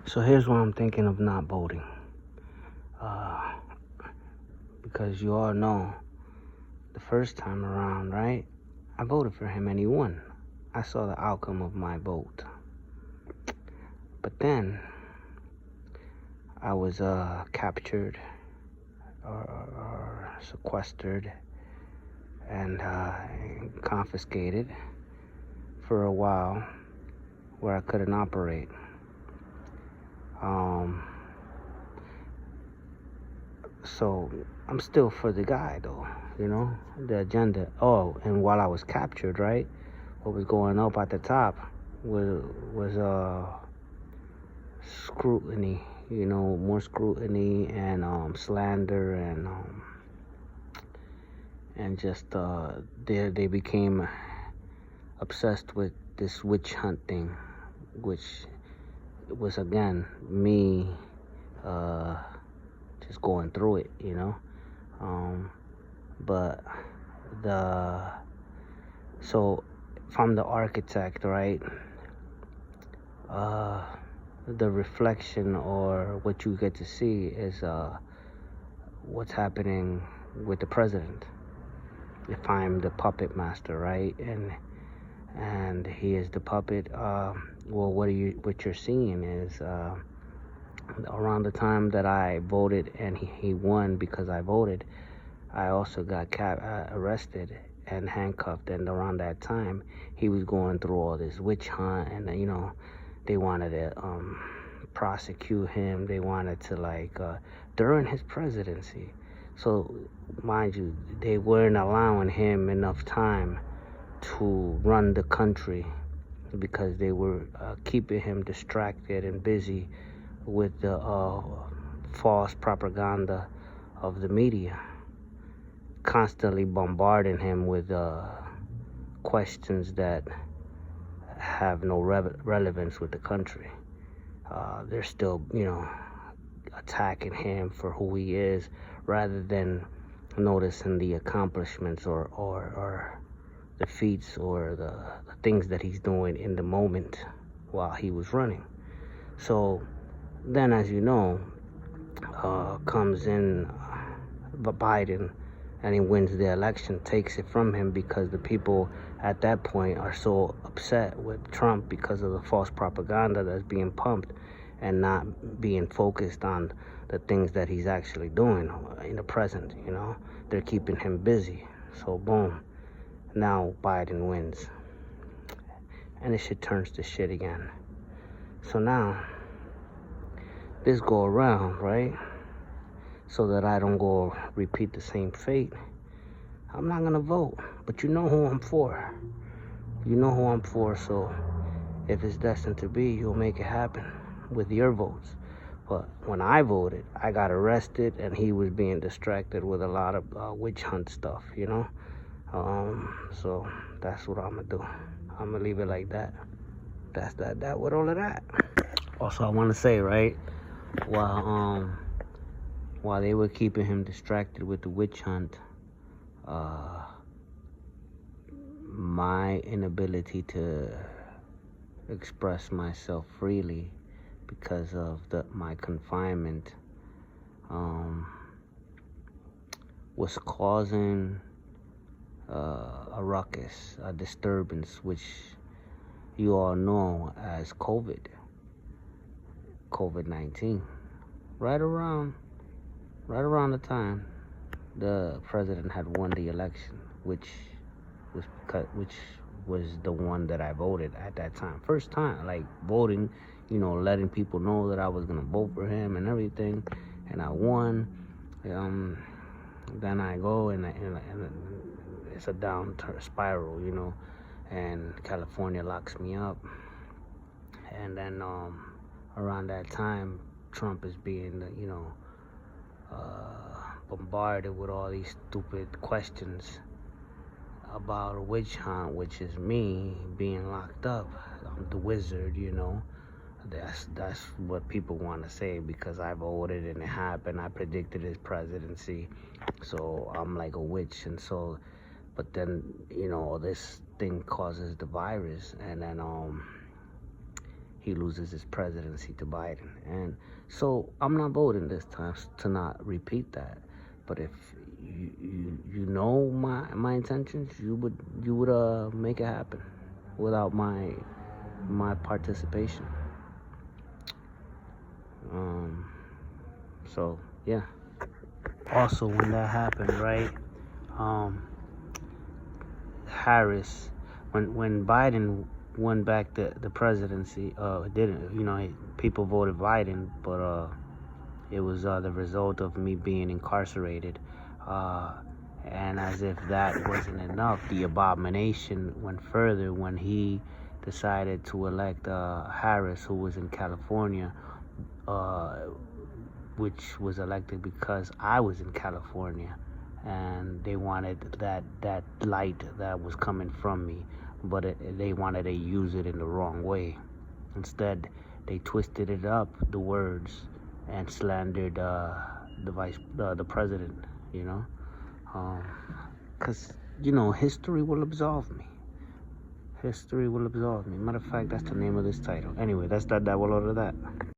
So here's why I'm thinking of not voting. Because you all know the first time around, right? I voted for him and he won. I saw the outcome of my vote. But then I was captured or sequestered and confiscated for a while where I couldn't operate. So I'm still for the guy though, the agenda. Oh, and while I was captured, right, what was going up at the top was scrutiny, more scrutiny and slander and just they became obsessed with this witch hunt thing, which was again me just going through it, but so if I'm the architect, right, the reflection or what you get to see is what's happening with the president. If I'm the puppet master, right, and he is the puppet, well, what you're seeing is around the time that I voted and he won because I voted, I also got arrested and handcuffed, and around that time he was going through all this witch hunt, and they wanted to prosecute him. They wanted to during his presidency. So mind you, they weren't allowing him enough time to run the country because they were keeping him distracted and busy with the false propaganda of the media, constantly bombarding him with questions that have no relevance with the country. They're still, attacking him for who he is rather than noticing the accomplishments or the feats or the things that he's doing in the moment while he was running. So then, as you know, comes in Biden, and he wins the election, takes it from him because the people at that point are so upset with Trump because of the false propaganda that's being pumped and not being focused on the things that he's actually doing in the present. They're keeping him busy. So boom, now Biden wins, and this shit turns to shit again. So now this go around, right, so that I don't go repeat the same fate, I'm not gonna vote. But you know who I'm for. So if it's destined to be, you'll make it happen with your votes. But when I voted, I got arrested and he was being distracted with a lot of witch hunt stuff, so that's what I'm gonna do. I'm gonna leave it like that. That's that with all of that. Also, I want to say, right, while they were keeping him distracted with the witch hunt, my inability to express myself freely because of my confinement was causing a ruckus, a disturbance, which you all know as COVID-19. Right around the time the president had won the election, which was the one that I voted at that time. First time, voting, letting people know that I was gonna vote for him and everything, and I won. Then I go and it's a down spiral, and California locks me up, and then around that time, Trump is being, bombarded with all these stupid questions about a witch hunt, which is me being locked up. I'm the wizard, That's what people want to say because I voted and it happened. I predicted his presidency, so I'm like a witch. And so, but then this thing causes the virus, and then he loses his presidency to Biden. And so I'm not voting this time to not repeat that. But if you know my intentions, you would make it happen without my participation. So yeah. Also, when that happened, right? Harris, when Biden won back the presidency, it didn't, people voted Biden, but it was the result of me being incarcerated. And as if that wasn't enough, the abomination went further when he decided to elect Harris, who was in California, which was elected because I was in California, and they wanted that light that was coming from me, but they wanted to use it in the wrong way. Instead, they twisted it up, the words, and slandered the president. Because history will absolve me. History will absolve me. Matter of fact, that's the name of this title. Anyway, that's that. That will order that.